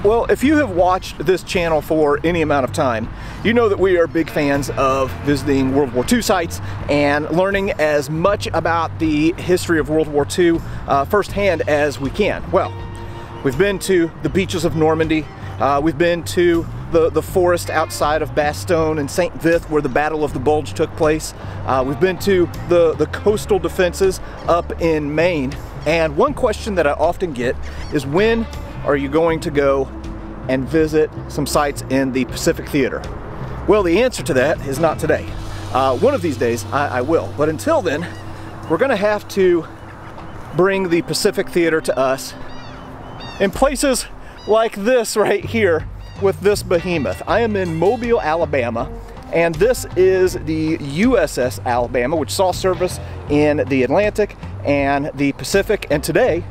Well, if you have watched this channel for any amount of time, you know that we are big fans of visiting World War II sites and learning as much about the history of World War II firsthand as we can. Well, we've been to the beaches of Normandy, we've been to the forest outside of Bastogne and St. Vith where the Battle of the Bulge took place. We've been to the coastal defenses up in Maine. And one question that I often get is, when are you going to go and visit some sites in the Pacific Theater? Well, the answer to that is not today. One of these days I will, but until then, we're gonna have to bring the Pacific Theater to us in places like this right here with this behemoth. I am in Mobile, Alabama, and this is the USS Alabama, which saw service in the Atlantic and the Pacific, and today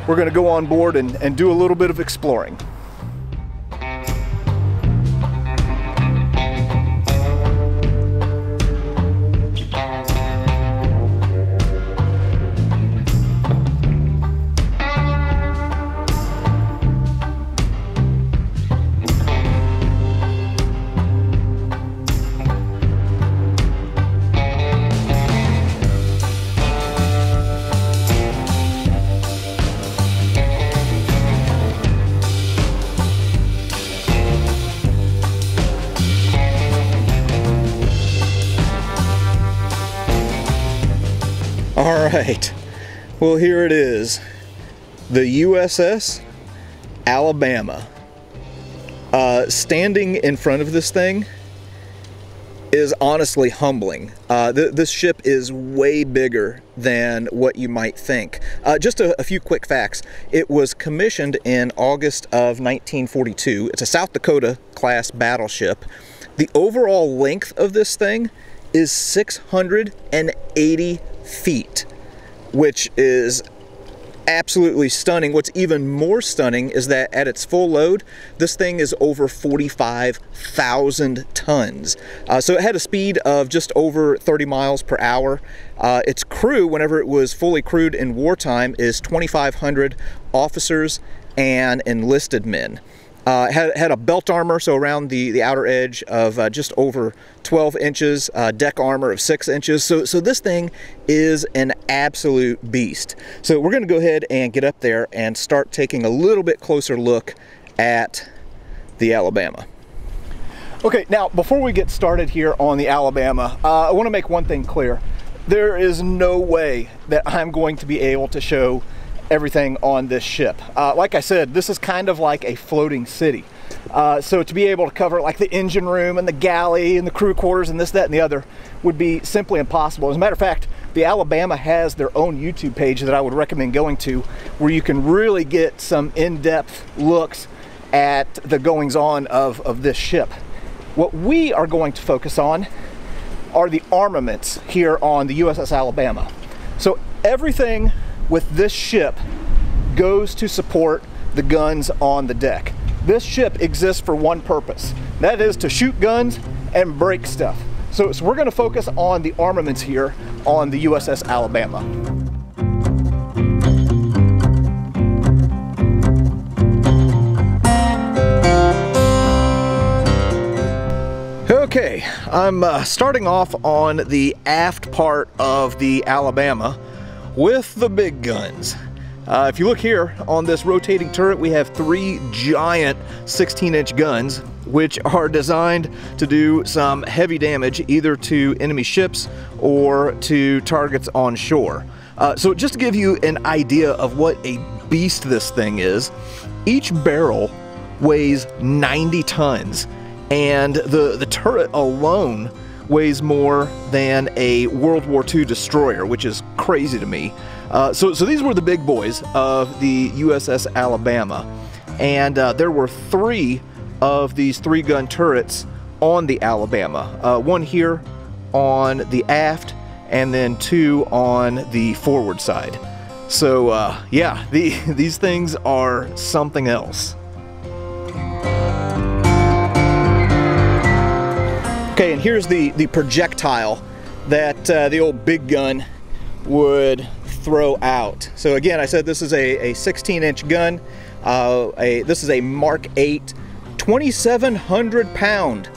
we're going to go on board and do a little bit of exploring. All right, well, here it is, the USS Alabama. Standing in front of this thing is honestly humbling. This ship is way bigger than what you might think. Just a few quick facts. It was commissioned in August of 1942. It's a South Dakota class battleship. The overall length of this thing is 680 feet, which is absolutely stunning. What's even more stunning is that at its full load, this thing is over 45,000 tons. So it had a speed of just over 30 miles per hour. Its crew, whenever it was fully crewed in wartime, is 2,500 officers and enlisted men. Had a belt armor, so around the outer edge of just over 12 inches, deck armor of 6 inches. So this thing is an absolute beast. So we're going to go ahead and get up there and start taking a little bit closer look at the Alabama. Okay, now before we get started here on the Alabama, I want to make one thing clear. There is no way that I'm going to be able to show everything on this ship. Like I said, this is kind of like a floating city. So to be able to cover like the engine room and the galley and the crew quarters and this, that, and the other would be simply impossible. As a matter of fact, the Alabama has their own YouTube page that I would recommend going to, where you can really get some in-depth looks at the goings-on of this ship. What we are going to focus on are the armaments here on the USS Alabama. So everything with this ship goes to support the guns on the deck. This ship exists for one purpose. That is to shoot guns and break stuff. So we're going to focus on the armaments here on the USS Alabama. Okay, I'm starting off on the aft part of the Alabama with the big guns. If you look here on this rotating turret, we have 3 giant 16-inch guns, which are designed to do some heavy damage either to enemy ships or to targets on shore. So just to give you an idea of what a beast this thing is, each barrel weighs 90 tons, and the turret alone weighs more than a World War II destroyer, which is crazy to me. So these were the big boys of the USS Alabama, and there were 3 of these 3-gun turrets on the Alabama. One here on the aft, and then 2 on the forward side. So yeah, these things are something else. Okay, and here's the projectile that the old big gun would throw out. So again, I said this is a 16-inch gun This is a Mark 8 2,700-pound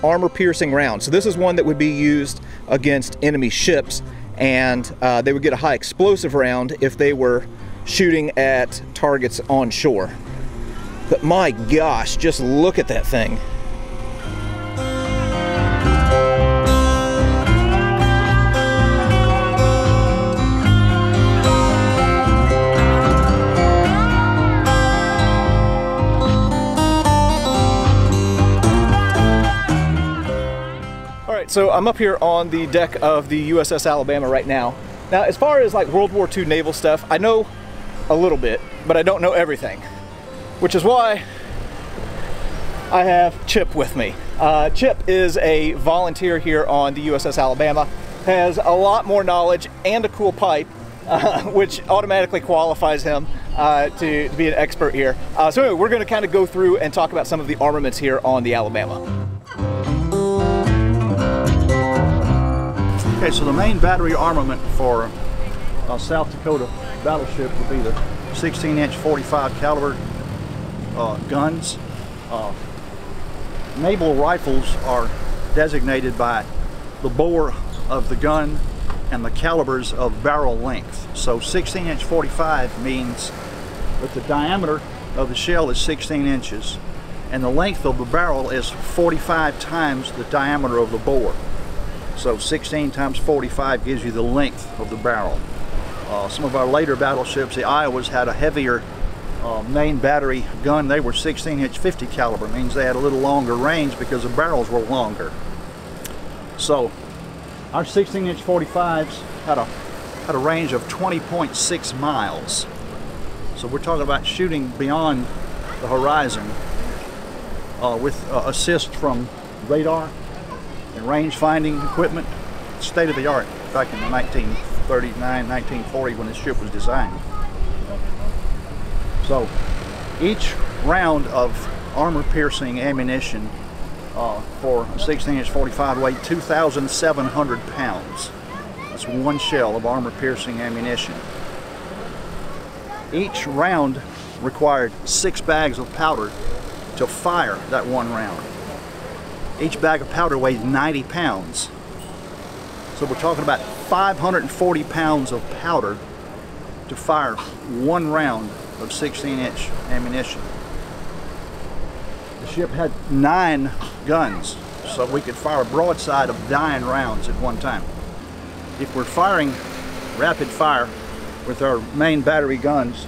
armor-piercing round. So this is one that would be used against enemy ships, and they would get a high explosive round if they were shooting at targets on shore. But my gosh, just look at that thing. So I'm up here on the deck of the USS Alabama right now. Now, as far as like World War II naval stuff, I know a little bit, but I don't know everything, which is why I have Chip with me. Chip is a volunteer here on the USS Alabama, has a lot more knowledge and a cool pipe, which automatically qualifies him to be an expert here. So anyway, we're going to kind of go through and talk about some of the armaments here on the Alabama. Okay, so the main battery armament for South Dakota battleship would be the 16-inch 45 caliber guns. Naval rifles are designated by the bore of the gun and the calibers of barrel length. So 16-inch 45 means that the diameter of the shell is 16 inches and the length of the barrel is 45 times the diameter of the bore. So 16 times 45 gives you the length of the barrel. Some of our later battleships, the Iowas, had a heavier main battery gun. They were 16-inch 50 caliber, means they had a little longer range because the barrels were longer. So our 16-inch 45s had a range of 20.6 miles. So we're talking about shooting beyond the horizon with assist from radar and range finding equipment, state of the art back in the 1939, 1940 when this ship was designed. So each round of armor piercing ammunition for a 16-inch 45 weighed 2,700 pounds. That's one shell of armor piercing ammunition. Each round required 6 bags of powder to fire that one round. Each bag of powder weighs 90 pounds. So we're talking about 540 pounds of powder to fire one round of 16-inch ammunition. The ship had 9 guns, so we could fire a broadside of 9 rounds at one time. If we're firing rapid fire with our main battery guns,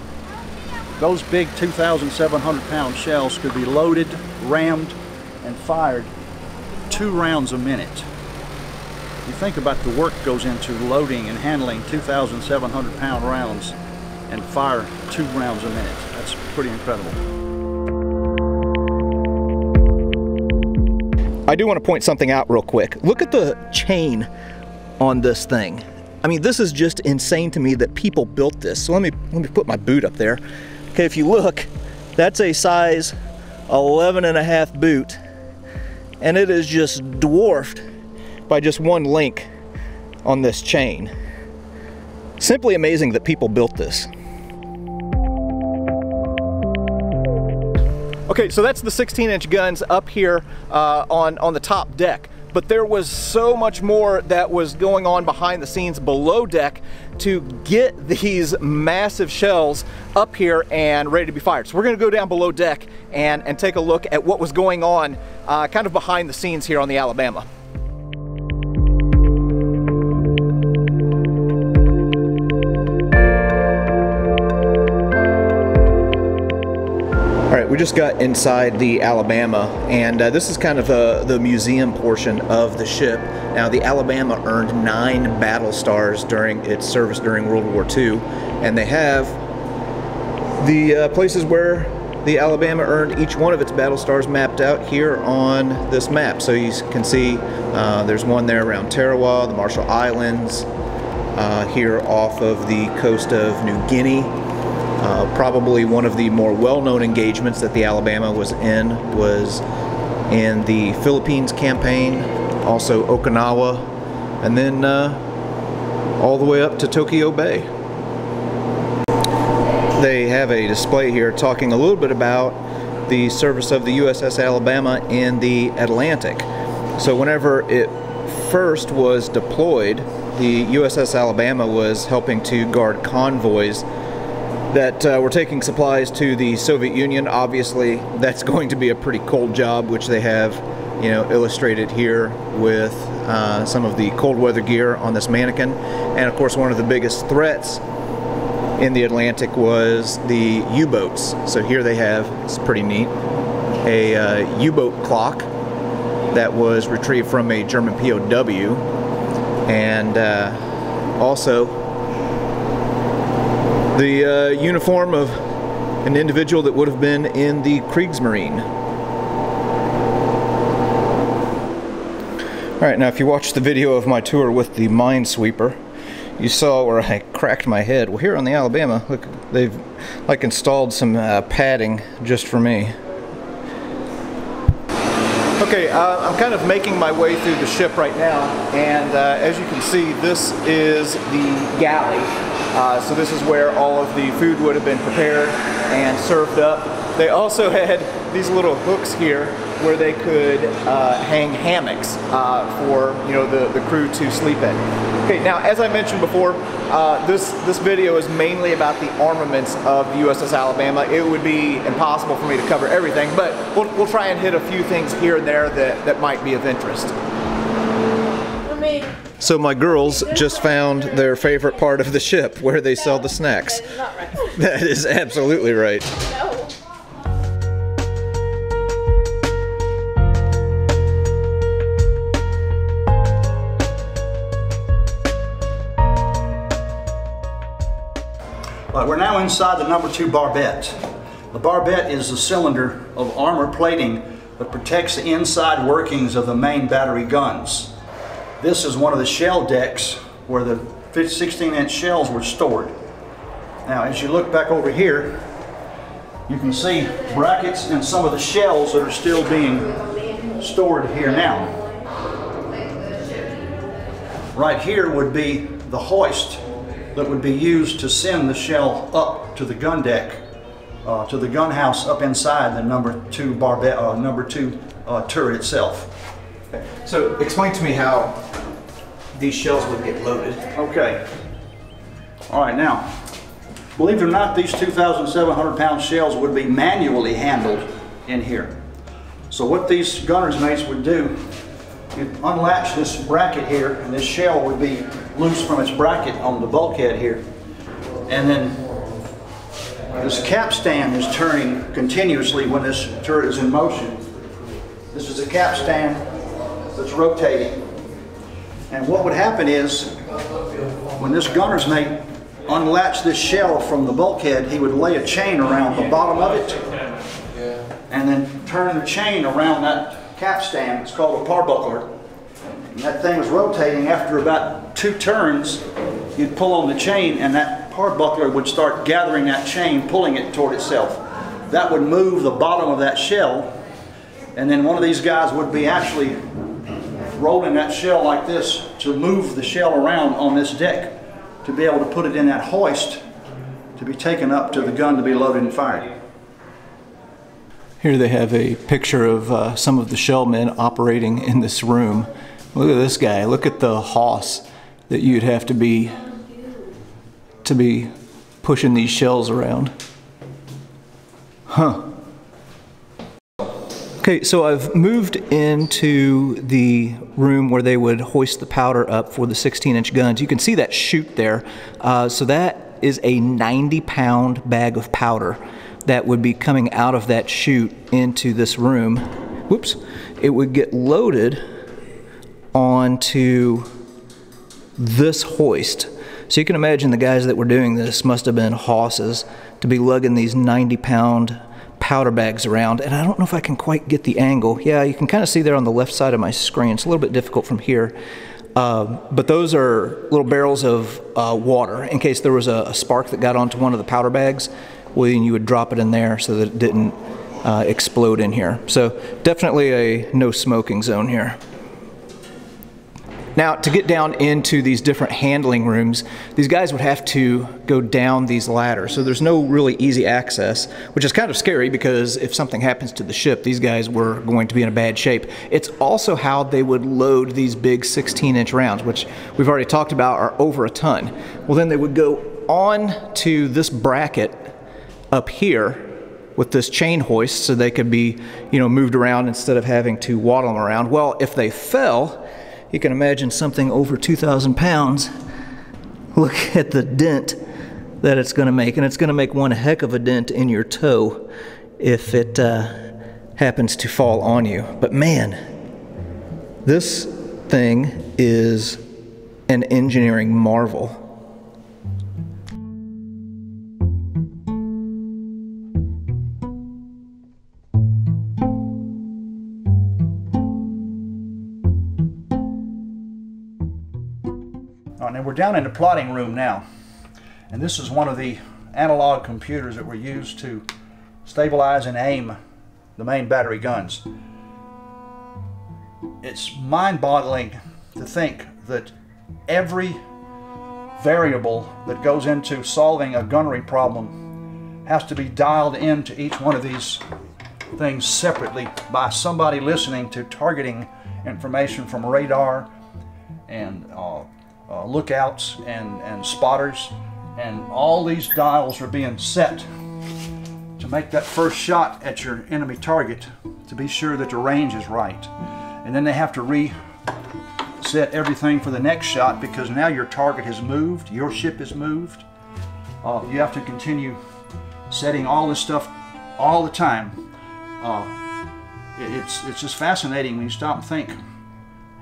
those big 2,700 pound shells could be loaded, rammed, and fired 2 rounds a minute. You think about the work goes into loading and handling 2,700 pound rounds and fire 2 rounds a minute. That's pretty incredible. I do want to point something out real quick. Look at the chain on this thing. I mean, this is just insane to me that people built this. So let me put my boot up there. Okay, if you look, that's a size 11.5 boot. And it is just dwarfed by just one link on this chain. Simply amazing that people built this. Okay, so that's the 16-inch guns up here on the top deck. But there was so much more that was going on behind the scenes below deck to get these massive shells up here and ready to be fired. So we're gonna go down below deck and take a look at what was going on kind of behind the scenes here on the Alabama. All right, we just got inside the Alabama, and this is kind of the museum portion of the ship. Now, the Alabama earned 9 battle stars during its service during World War II, and they have the places where the Alabama earned each one of its battle stars mapped out here on this map. So you can see there's one there around Tarawa, the Marshall Islands, here off of the coast of New Guinea. Probably one of the more well-known engagements that the Alabama was in the Philippines campaign, also Okinawa, and then all the way up to Tokyo Bay. they have a display here talking a little bit about the service of the USS Alabama in the Atlantic. So whenever it first was deployed, the USS Alabama was helping to guard convoys that were taking supplies to the Soviet Union. Obviously, that's going to be a pretty cold job, which they have, you know, illustrated here with some of the cold weather gear on this mannequin. And of course, one of the biggest threats in the Atlantic was the U-boats. So here they have, it's pretty neat, a U-boat clock that was retrieved from a German POW, and also the uniform of an individual that would have been in the Kriegsmarine. Alright, now if you watched the video of my tour with the Minesweeper, you saw where I cracked my head. Well, here on the Alabama, look, they've like installed some padding just for me. Okay, I'm kind of making my way through the ship right now, and as you can see, this is the galley. So this is where all of the food would have been prepared and served up. They also had these little hooks here where they could hang hammocks for, you know, the crew to sleep in. Okay, now as I mentioned before, this video is mainly about the armaments of the USS Alabama. It would be impossible for me to cover everything, but we'll try and hit a few things here and there that might be of interest. So my girls just found their favorite part of the ship, where they sell the snacks. That is not right. That is absolutely right. No. We're now inside the number 2 Barbette. The Barbette is a cylinder of armor plating that protects the inside workings of the main battery guns. This is one of the shell decks where the 16-inch shells were stored. Now, as you look back over here, you can see brackets and some of the shells that are still being stored here now. Right here would be the hoist that would be used to send the shell up to the gun deck, to the gun house up inside the number 2 Barbette, number 2 turret itself. So explain to me how these shells would get loaded. Okay. All right, now, believe it or not, these 2,700-pound shells would be manually handled in here. So what these gunner's mates would do, you'd unlatch this bracket here, and this shell would be loose from its bracket on the bulkhead here. And then this capstan is turning continuously when this turret is in motion. This is a capstan that's rotating. And what would happen is, when this gunner's mate unlatched this shell from the bulkhead, he would lay a chain around the bottom of it and then turn the chain around that capstan. It's called a parbuckler. And that thing was rotating. After about 2 turns, you'd pull on the chain and that parbuckler would start gathering that chain, pulling it toward itself. That would move the bottom of that shell, and then one of these guys would be actually rolling that shell like this to move the shell around on this deck to be able to put it in that hoist to be taken up to the gun to be loaded and fired. Here they have a picture of some of the shell men operating in this room. Look at this guy. Look at the hoss that you'd have to be pushing these shells around. Huh. Okay, so I've moved into the room where they would hoist the powder up for the 16-inch guns. You can see that chute there. So that is a 90-pound bag of powder that would be coming out of that chute into this room. Whoops. It would get loaded onto this hoist. So you can imagine the guys that were doing this must have been hosses to be lugging these 90-pound powder bags around. And I don't know if I can quite get the angle. Yeah, you can kind of see there on the left side of my screen. It's a little bit difficult from here. But those are little barrels of water in case there was a spark that got onto one of the powder bags. Well, then you would drop it in there so that it didn't explode in here. So definitely a no smoking zone here. Now, to get down into these different handling rooms, these guys would have to go down these ladders, so there's no really easy access, which is kind of scary because if something happens to the ship, these guys were going to be in a bad shape. It's also how they would load these big 16-inch rounds, which we've already talked about are over a ton. Well, then they would go on to this bracket up here with this chain hoist so they could be, moved around instead of having to waddle them around. Well, if they fell, you can imagine something over 2,000 pounds. Look at the dent that it's going to make, and it's going to make one heck of a dent in your toe if it happens to fall on you. But man, this thing is an engineering marvel. And we're down in the plotting room now, and this is one of the analog computers that were used to stabilize and aim the main battery guns. It's mind-boggling to think that every variable that goes into solving a gunnery problem has to be dialed into each one of these things separately by somebody listening to targeting information from radar and lookouts and spotters, and all these dials are being set to make that first shot at your enemy target to be sure that the range is right. And then they have to reset everything for the next shot because now your target has moved, your ship has moved. You have to continue setting all this stuff all the time. It's just fascinating when you stop and think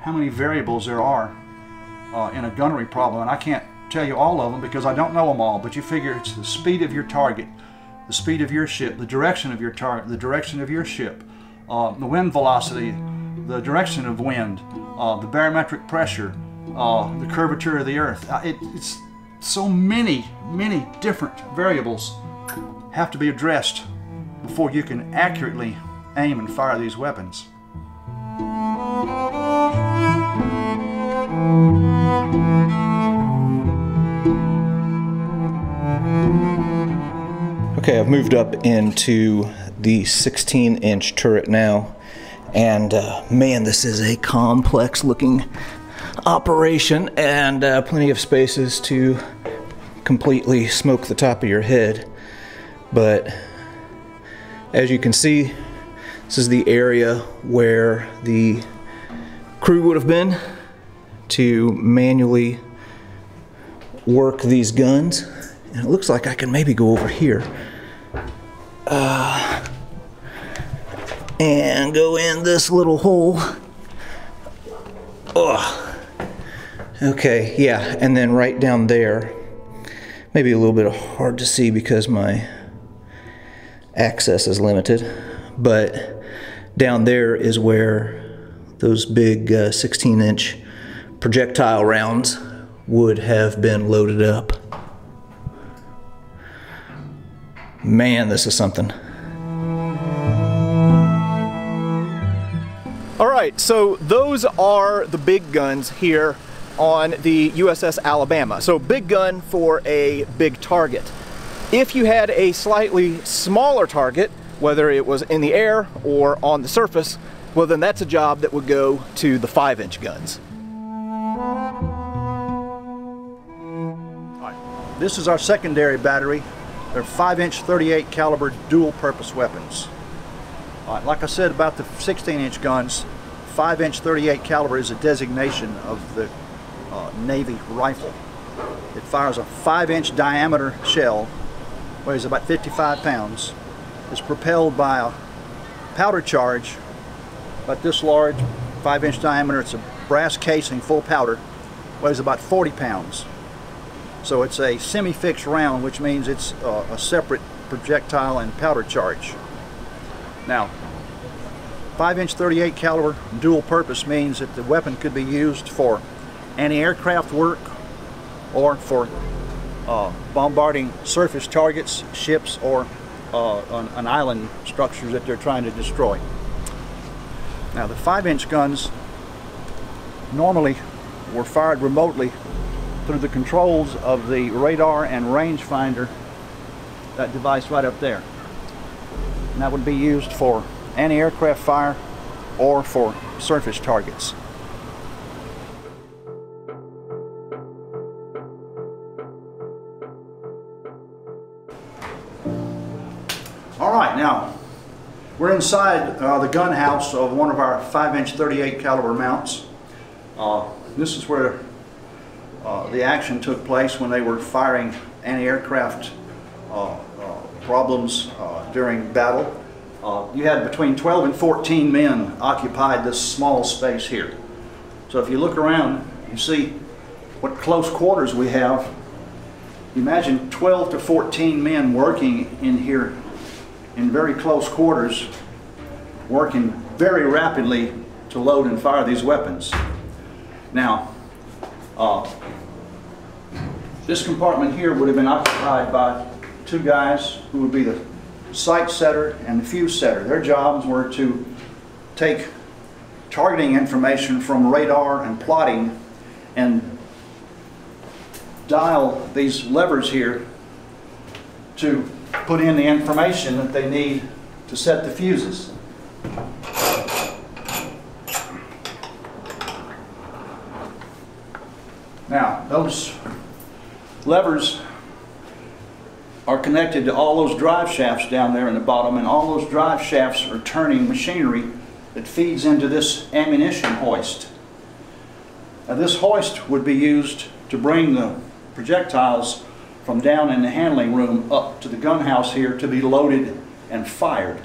how many variables there are in a gunnery problem, and I can't tell you all of them because I don't know them all, but you figure it's the speed of your target, the speed of your ship, the direction of your target, the direction of your ship, the wind velocity, the direction of wind, the barometric pressure, the curvature of the earth. It's so many different variables have to be addressed before you can accurately aim and fire these weapons. Okay, I've moved up into the 16-inch turret now, and man, this is a complex looking operation, and plenty of spaces to completely smoke the top of your head. But as you can see, this is the area where the crew would have been to manually work these guns. And it looks like I can maybe go over here and go in this little hole. Oh. Okay, yeah, and then right down there, maybe a little bit hard to see because my access is limited, but down there is where those big 16-inch projectile rounds would have been loaded up. Man, this is something. All right, so those are the big guns here on the USS Alabama. So big gun for a big target. If you had a slightly smaller target, whether it was in the air or on the surface, well then that's a job that would go to the 5-inch guns. All right. This is our secondary battery. They're 5-inch 38 caliber dual purpose weapons. Like I said about the 16-inch guns, 5-inch 38 caliber is a designation of the Navy rifle. It fires a 5-inch diameter shell, weighs about 55 pounds, is propelled by a powder charge about this large, 5-inch diameter. It's a brass casing, full powder, weighs about 40 pounds. So it's a semi-fixed round, which means it's a separate projectile and powder charge. Now, 5-inch 38 caliber dual purpose means that the weapon could be used for anti-aircraft work or for bombarding surface targets, ships, or an island structures that they're trying to destroy. Now, the 5-inch guns normally were fired remotely through the controls of the radar and rangefinder, that device right up there. And that would be used for anti-aircraft fire or for surface targets. All right, now we're inside the gun house of one of our 5-inch 38 caliber mounts. This is where the action took place when they were firing anti-aircraft problems during battle. You had between 12 and 14 men occupied this small space here. So if you look around, you see what close quarters we have. Imagine 12 to 14 men working in here in very close quarters, working very rapidly to load and fire these weapons. Now, this compartment here would have been occupied by two guys who would be the sight setter and the fuse setter. Their jobs were to take targeting information from radar and plotting and dial these levers here to put in the information that they need to set the fuses. Now, those levers are connected to all those drive shafts down there in the bottom, and all those drive shafts are turning machinery that feeds into this ammunition hoist. Now, this hoist would be used to bring the projectiles from down in the handling room up to the gun house here to be loaded and fired.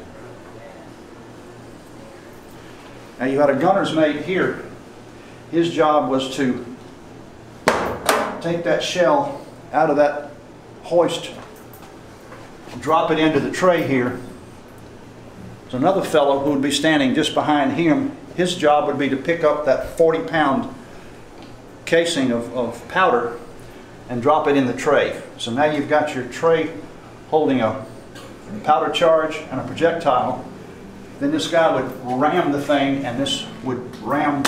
Now, you had a gunner's mate here. His job was to take that shell out of that hoist, drop it into the tray here. There's another fellow who would be standing just behind him. His job would be to pick up that 40-pound casing of powder and drop it in the tray. So now you've got your tray holding a powder charge and a projectile. Then this guy would ram the thing, and this would ram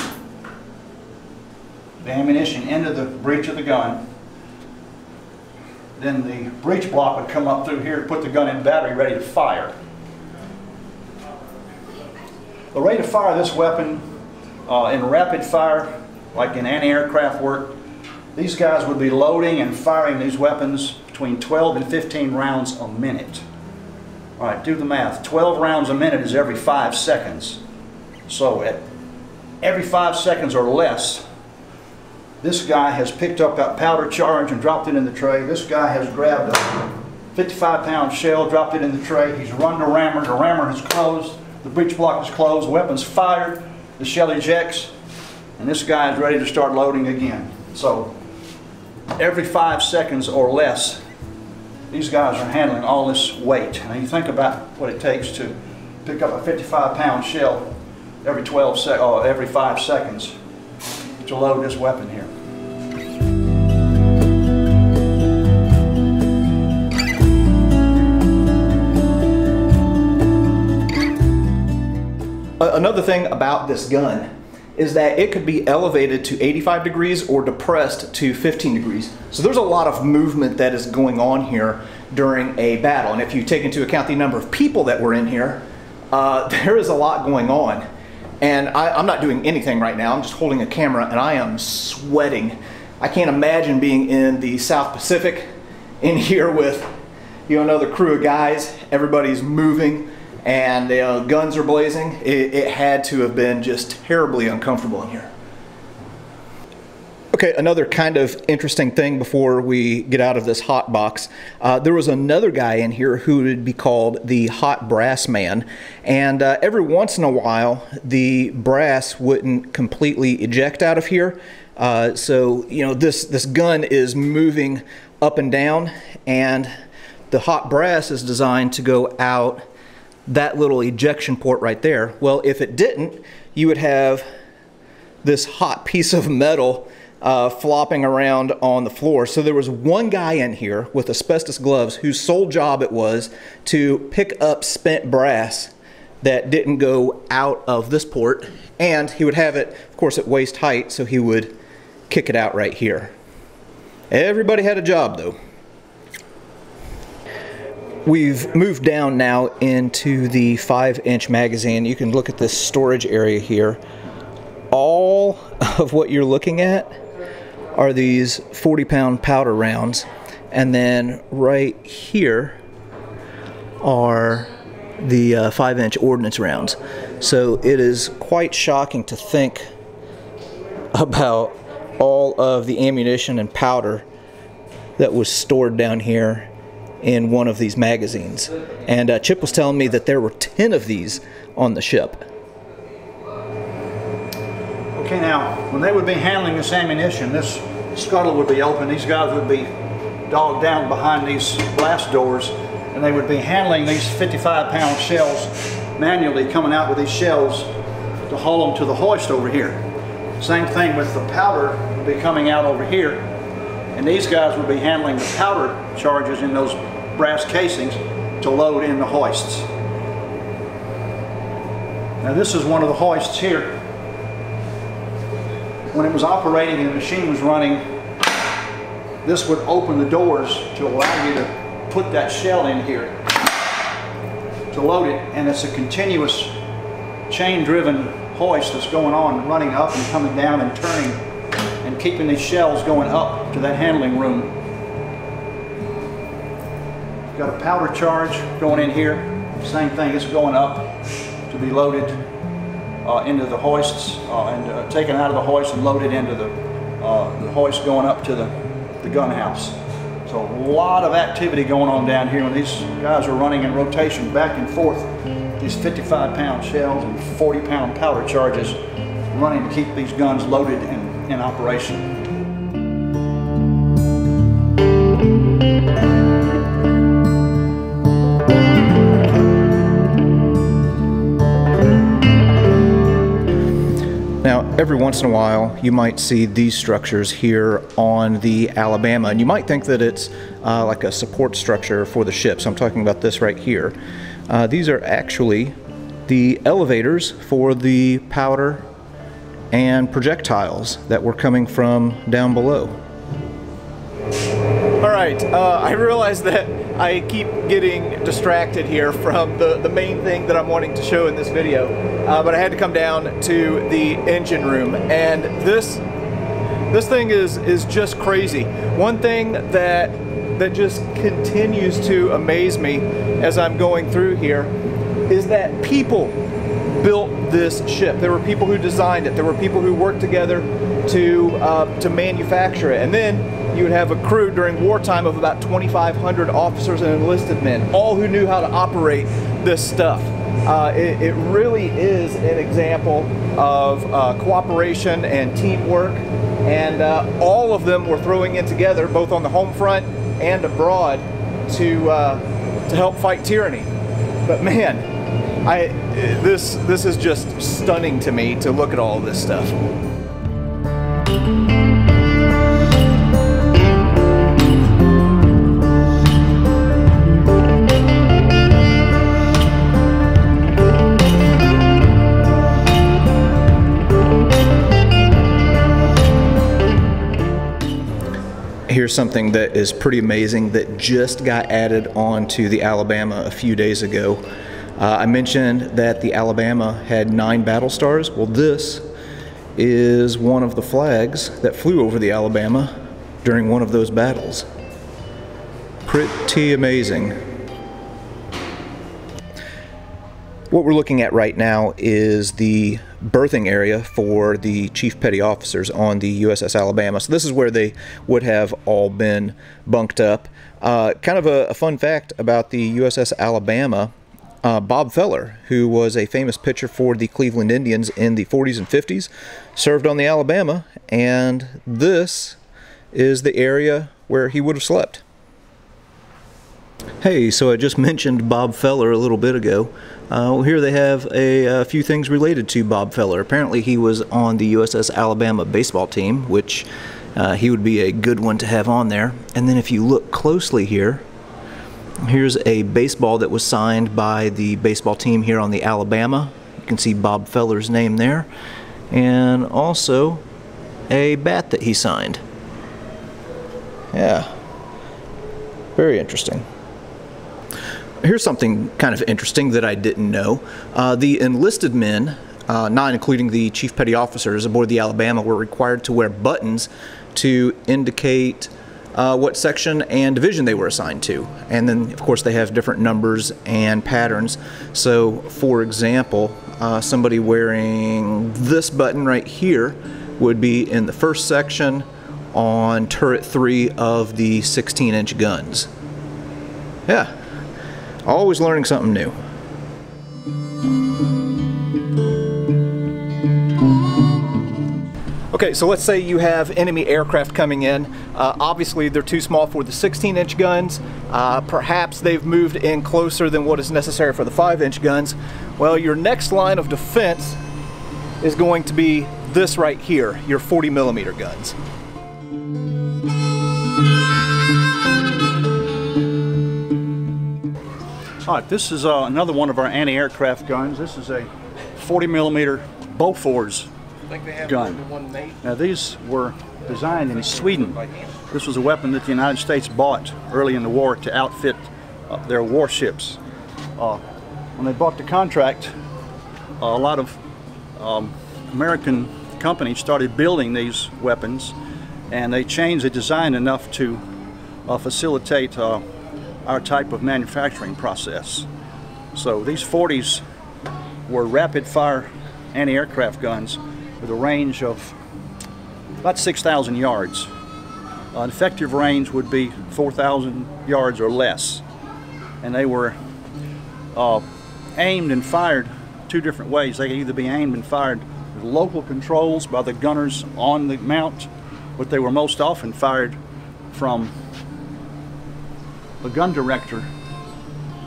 the ammunition into the breech of the gun. Then the breech block would come up through here, put the gun in battery ready to fire. The rate of fire of this weapon in rapid fire, like in anti-aircraft work, these guys would be loading and firing these weapons between 12 and 15 rounds a minute. All right, do the math. 12 rounds a minute is every 5 seconds. So at every 5 seconds or less, this guy has picked up that powder charge and dropped it in the tray. This guy has grabbed a 55-pound shell, dropped it in the tray. He's run the rammer has closed, the breech block is closed, the weapon's fired, the shell ejects, and this guy is ready to start loading again. So every 5 seconds or less, these guys are handling all this weight. Now you think about what it takes to pick up a 55-pound shell every 5 seconds to load this weapon here. Another thing about this gun is that it could be elevated to 85 degrees or depressed to 15 degrees. So there's a lot of movement that is going on here during a battle. And if you take into account the number of people that were in here, there is a lot going on. And I'm not doing anything right now. I'm just holding a camera and I am sweating. I can't imagine being in the South Pacific in here with another crew of guys. Everybody's moving and guns are blazing. It had to have been just terribly uncomfortable in here. Okay, another kind of interesting thing before we get out of this hot box. There was another guy in here who would be called the hot brass man, and every once in a while the brass wouldn't completely eject out of here. So this gun is moving up and down, and the hot brass is designed to go out that little ejection port right there. Well, if it didn't, you would have this hot piece of metal flopping around on the floor. So there was one guy in here with asbestos gloves whose sole job it was to pick up spent brass that didn't go out of this port, and he would have it, of course, at waist height, so he would kick it out right here. Everybody had a job though. We've moved down now into the 5-inch magazine. You can look at this storage area here. All of what you're looking at are these 40-pound powder rounds, and then right here are the 5-inch ordnance rounds. So it is quite shocking to think about all of the ammunition and powder that was stored down here in one of these magazines. And Chip was telling me that there were 10 of these on the ship. Okay, now when they would be handling this ammunition, this scuttle would be open, these guys would be dogged down behind these blast doors, and they would be handling these 55-pound shells manually, coming out with these shells to haul them to the hoist over here. Same thing with the powder would be coming out over here, and these guys would be handling the powder charges in those brass casings to load in the hoists. Now this is one of the hoists here. When it was operating and the machine was running, this would open the doors to allow you to put that shell in here to load it, and it's a continuous chain-driven hoist that's going on, running up and coming down and turning and keeping these shells going up to that handling room. Got a powder charge going in here. Same thing, it's going up to be loaded into the hoists and taken out of the hoist and loaded into the hoist going up to the gun house. So a lot of activity going on down here when these guys are running in rotation back and forth. These 55-pound shells and 40-pound powder charges running to keep these guns loaded and in operation. Now, every once in a while, you might see these structures here on the Alabama, and you might think that it's like a support structure for the ship. So I'm talking about this right here. These are actually the elevators for the powder and projectiles that were coming from down below. Alright, I realize that I keep getting distracted here from the main thing that I'm wanting to show in this video, but I had to come down to the engine room, and this thing is just crazy. One thing that just continues to amaze me as I'm going through here is that people built this ship. There were people who designed it. There were people who worked together to manufacture it. And then you would have a crew during wartime of about 2,500 officers and enlisted men, all who knew how to operate this stuff. It really is an example of cooperation and teamwork, and all of them were throwing in together, both on the home front and abroad, to help fight tyranny. But man, this is just stunning to me to look at all of this stuff. Here's something that is pretty amazing that just got added onto the Alabama a few days ago. I mentioned that the Alabama had 9 battle stars. Well, this is one of the flags that flew over the Alabama during one of those battles. Pretty amazing. What we're looking at right now is the berthing area for the Chief Petty Officers on the USS Alabama. So this is where they would have all been bunked up. Kind of a fun fact about the USS Alabama, Bob Feller, who was a famous pitcher for the Cleveland Indians in the 40s and 50s, served on the Alabama, and this is the area where he would have slept. Hey, so I just mentioned Bob Feller a little bit ago. Well, here they have a few things related to Bob Feller. Apparently he was on the USS Alabama baseball team, which he would be a good one to have on there. And then if you look closely here, here's a baseball that was signed by the baseball team here on the Alabama. You can see Bob Feller's name there. And also, a bat that he signed. Yeah, very interesting. Here's something kind of interesting that I didn't know. The enlisted men, not including the chief petty officers aboard the Alabama, were required to wear buttons to indicate what section and division they were assigned to. And then, of course, they have different numbers and patterns. So, for example, somebody wearing this button right here would be in the 1st section on turret 3 of the 16-inch guns. Yeah, always learning something new. Okay, so let's say you have enemy aircraft coming in. Obviously, they're too small for the 16-inch guns. Perhaps they've moved in closer than what is necessary for the 5-inch guns. Well, your next line of defense is going to be this right here, your 40mm guns. All right, this is another one of our anti-aircraft guns. This is a 40mm Bofors gun. Now, these were designed in Sweden. This was a weapon that the United States bought early in the war to outfit their warships. When they bought the contract, a lot of American companies started building these weapons, and they changed the design enough to facilitate our type of manufacturing process. So these 40s were rapid fire anti-aircraft guns with a range of about 6,000 yards. An effective range would be 4,000 yards or less. And they were aimed and fired 2 different ways. They could either be aimed and fired with local controls by the gunners on the mount, but they were most often fired from the gun director,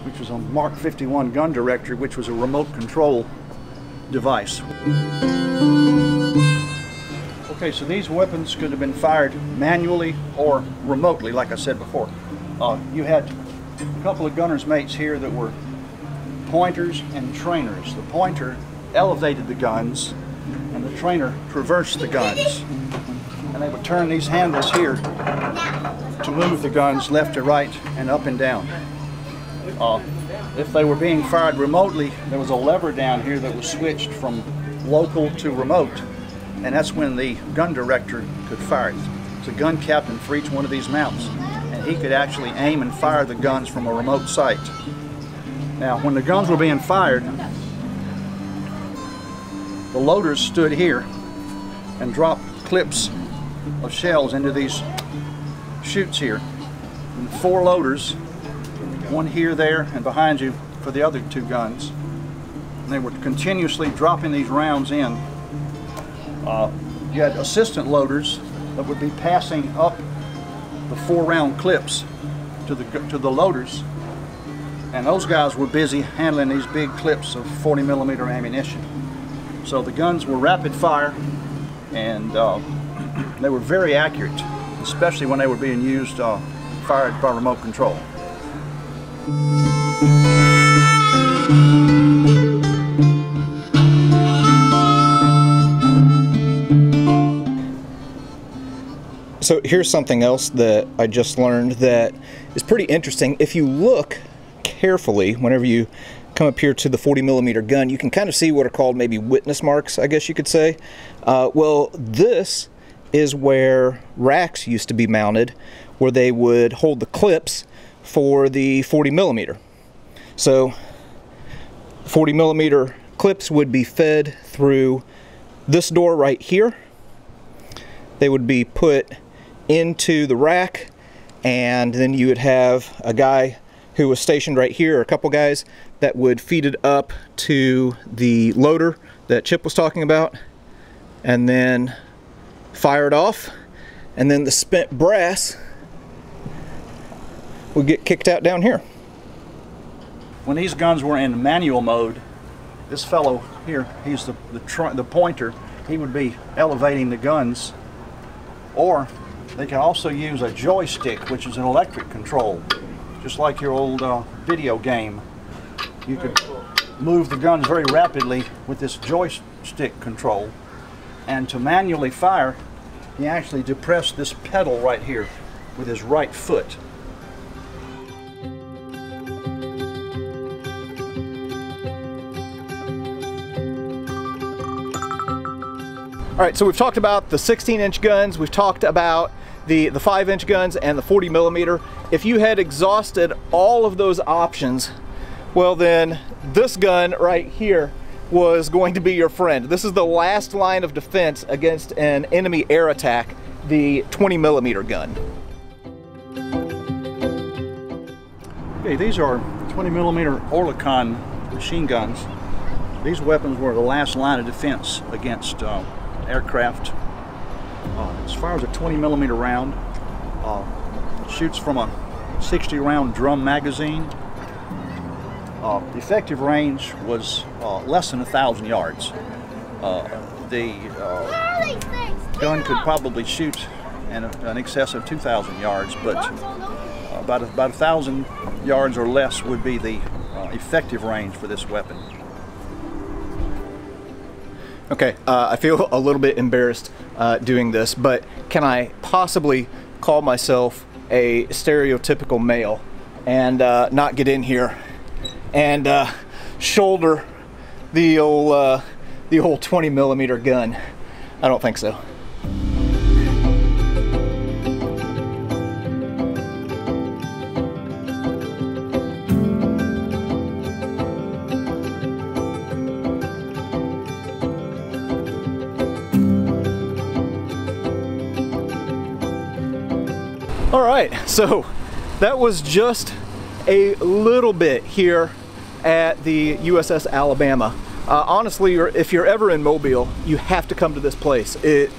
which was a Mark 51 gun director, which was a remote control device. Okay, so these weapons could have been fired manually or remotely, like I said before. You had a couple of gunners' mates here that were pointers and trainers. The pointer elevated the guns, and the trainer traversed the guns. And they would turn these handles here to move the guns left to right and up and down. If they were being fired remotely, there was a lever down here that was switched from local to remote, and that's when the gun director could fire it. It's a gun captain for each one of these mounts, and he could actually aim and fire the guns from a remote site. Now, when the guns were being fired, the loaders stood here and dropped clips of shells into these chutes here. And 4 loaders, one here, there, and behind you for the other 2 guns. And they were continuously dropping these rounds in. You had assistant loaders that would be passing up the 4-round clips to the loaders, and those guys were busy handling these big clips of 40mm ammunition. So the guns were rapid fire, and they were very accurate, especially when they were being used fired by remote control. So here's something else that I just learned that is pretty interesting. If you look carefully, whenever you come up here to the 40mm gun, you can kind of see what are called maybe witness marks, I guess you could say. Well, this is where racks used to be mounted, where they would hold the clips for the 40mm. So 40mm clips would be fed through this door right here. They would be put into the rack, and then you would have a guy who was stationed right here, or a couple guys that would feed it up to the loader that Chip was talking about, and then fire it off, and then the spent brass would get kicked out down here. When these guns were in manual mode, this fellow here, he's the pointer, he would be elevating the guns, or they can also use a joystick, which is an electric control, just like your old video game. You could move the guns very rapidly with this joystick control, and to manually fire, he actually depressed this pedal right here with his right foot. All right, so we've talked about the 16-inch guns, we've talked about the 5-inch guns and the 40 millimeter. If you had exhausted all of those options, well then this gun right here was going to be your friend. This is the last line of defense against an enemy air attack, the 20 millimeter gun. Okay, these are 20 millimeter Oerlikon machine guns. These weapons were the last line of defense against aircraft. As far as a 20 millimeter round, shoots from a 60 round drum magazine. The effective range was less than 1,000 yards. The gun could probably shoot in excess of 2,000 yards, but about 1,000 yards or less would be the effective range for this weapon. Okay, I feel a little bit embarrassed doing this, but can I possibly call myself a stereotypical male and not get in here and shoulder the old 20 millimeter gun? I don't think so. All right, so that was just a little bit here at the USS Alabama. Honestly, if you're ever in Mobile, you have to come to this place. It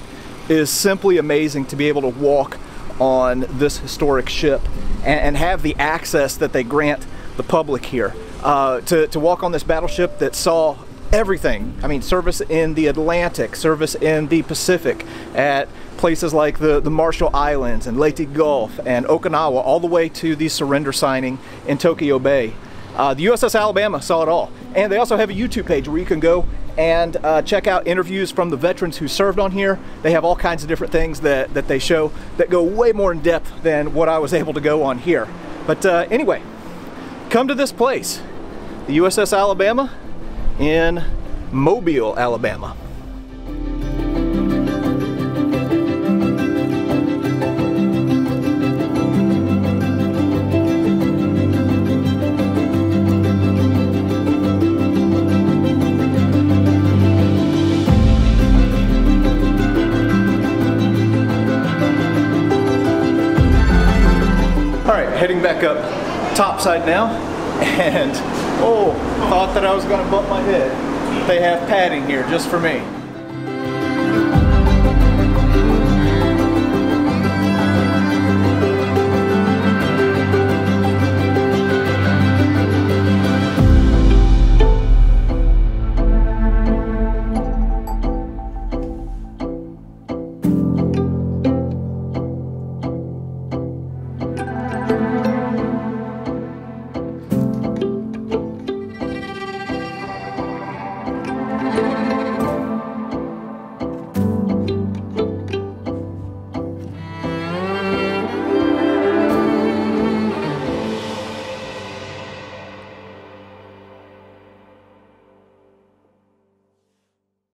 is simply amazing to be able to walk on this historic ship and have the access that they grant the public here. To walk on this battleship that saw everything. I mean, service in the Atlantic, service in the Pacific, at places like the Marshall Islands and Leyte Gulf and Okinawa, all the way to the surrender signing in Tokyo Bay. The USS Alabama saw it all. And they also have a YouTube page where you can go and check out interviews from the veterans who served on here. They have all kinds of different things that they show that go way more in depth than what I was able to go on here. But anyway, come to this place, the USS Alabama in Mobile, Alabama. All right, heading back up topside now, and oh, thought that I was going to bump my head. They have padding here just for me.